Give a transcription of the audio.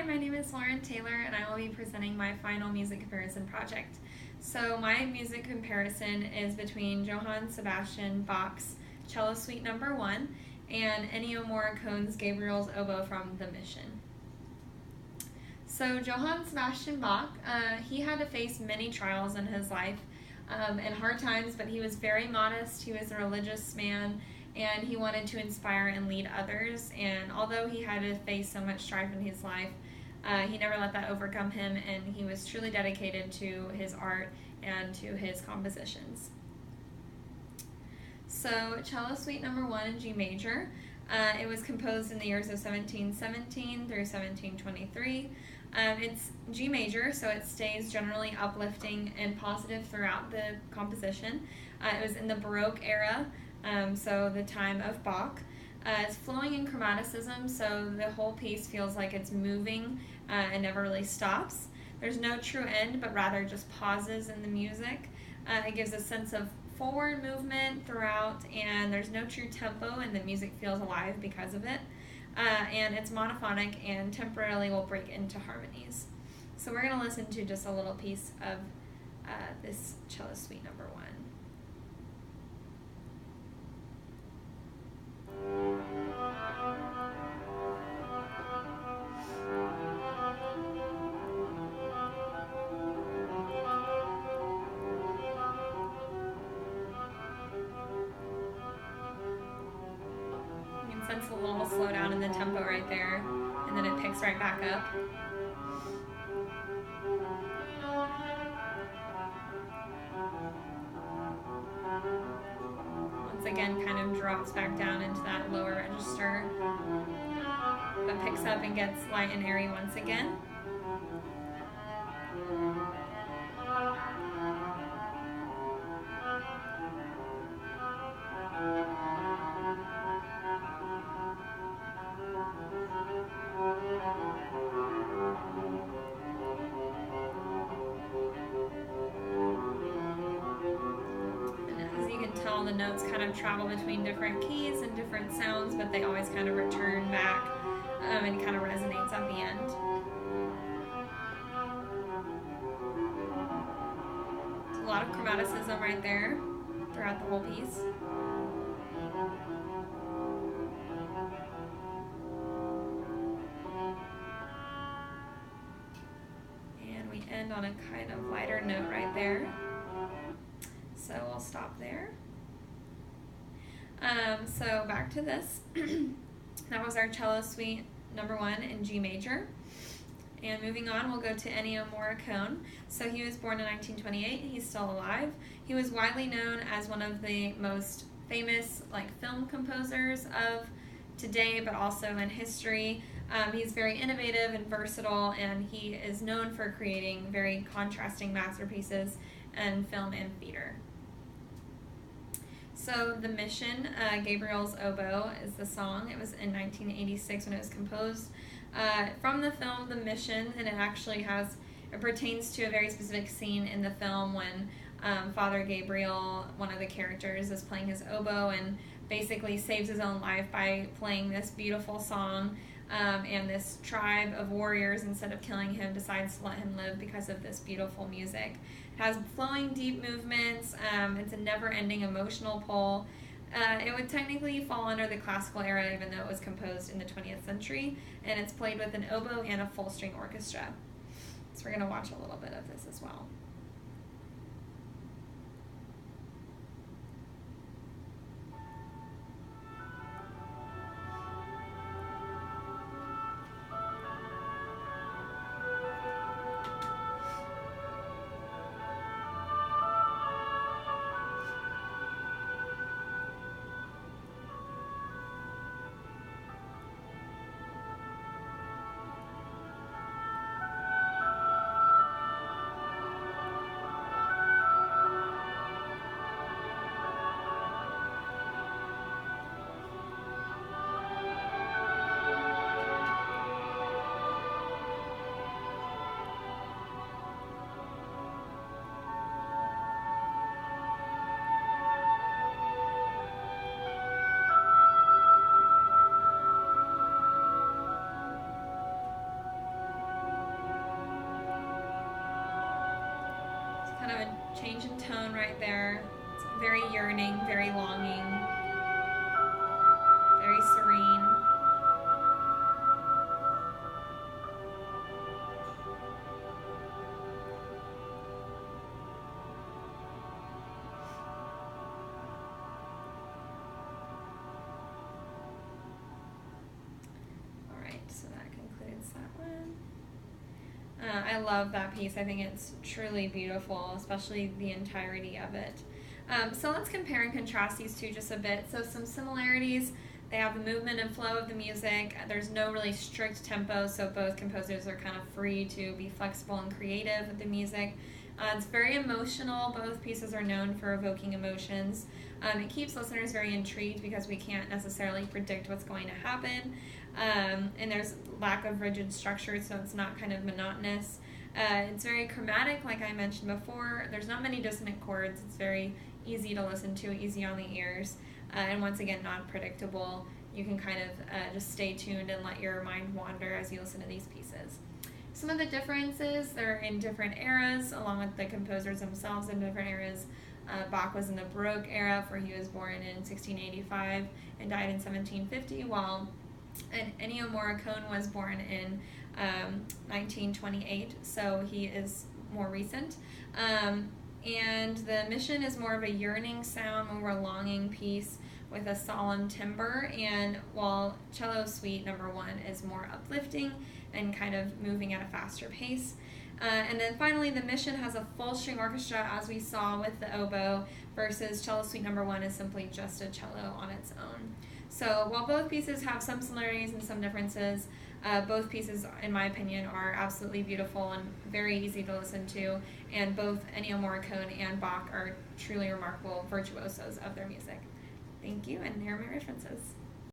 my name is Lauren Taylor, and I will be presenting my final music comparison project. So my music comparison is between Johann Sebastian Bach's Cello Suite No. 1 and Ennio Morricone's Gabriel's Oboe from The Mission. So Johann Sebastian Bach, he had to face many trials in his life and hard times, but he was very modest. He was a religious man, and he wanted to inspire and lead others. And although he had to face so much strife in his life, he never let that overcome him, and he was truly dedicated to his art and to his compositions. So Cello Suite No. 1 in G major. It was composed in the years of 1717 through 1723. It's G major, so it stays generally uplifting and positive throughout the composition. It was in the Baroque era, so the time of Bach. It's flowing in chromaticism, so the whole piece feels like it's moving and never really stops. There's no true end, but rather just pauses in the music. It gives a sense of forward movement throughout, and there's no true tempo, and the music feels alive because of it. And it's monophonic and temporarily will break into harmonies. So we're going to listen to just a little piece of this Cello Suite No. 1. Sense a little slowdown in the tempo right there, and then it picks right back up. Once again, kind of drops back down into that lower register, but picks up and gets light and airy once again. Tell the notes kind of travel between different keys and different sounds, but they always kind of return back and kind of resonates at the end. It's a lot of chromaticism right there throughout the whole piece. And we end on a kind of lighter note right there. So we'll stop there. So back to this. That was our Cello Suite No. 1 in G major. And moving on, we'll go to Ennio Morricone. So he was born in 1928. He's still alive. He was widely known as one of the most famous film composers of today, but also in history. He's very innovative and versatile, and he is known for creating very contrasting masterpieces in film and theater. So The Mission, Gabriel's Oboe is the song. It was in 1986 when it was composed from the film The Mission, and it pertains to a very specific scene in the film when Father Gabriel, one of the characters, is playing his oboe and basically saves his own life by playing this beautiful song, and this tribe of warriors, instead of killing him, decides to let him live because of this beautiful music. It has flowing, deep movements. It's a never-ending emotional pull. It would technically fall under the classical era, even though it was composed in the 20th century, and it's played with an oboe and a full-string orchestra. So we're going to watch a little bit of this as well. change in tone right there. It's very yearning, very longing, very serene. So that concludes that one. I love that piece. I think it's truly beautiful, especially the entirety of it. So let's compare and contrast these two just a bit. So some similarities: they have the movement and flow of the music. There's no really strict tempo, so both composers are kind of free to be flexible and creative with the music. It's very emotional. Both pieces are known for evoking emotions. It keeps listeners very intrigued because we can't necessarily predict what's going to happen. And there's lack of rigid structure, so it's not kind of monotonous. It's very chromatic, like I mentioned before. There's not many dissonant chords. It's very easy to listen to, easy on the ears. And once again, not predictable. You can kind of just stay tuned and let your mind wander as you listen to these pieces. Some of the differences, they're in different eras, along with the composers themselves in different eras. Bach was in the Baroque era, for he was born in 1685 and died in 1750, while Ennio Morricone was born in 1928, so he is more recent. And the Mission is more of a yearning sound, more of a longing piece with a solemn timbre, and while Cello Suite No. 1 is more uplifting and kind of moving at a faster pace. And then finally, the Mission has a full string orchestra, as we saw with the oboe, versus Cello Suite No. 1 is simply just a cello on its own. So while both pieces have some similarities and some differences, both pieces, in my opinion, are absolutely beautiful and very easy to listen to, and both Ennio Morricone and Bach are truly remarkable virtuosos of their music. Thank you, and here are my references.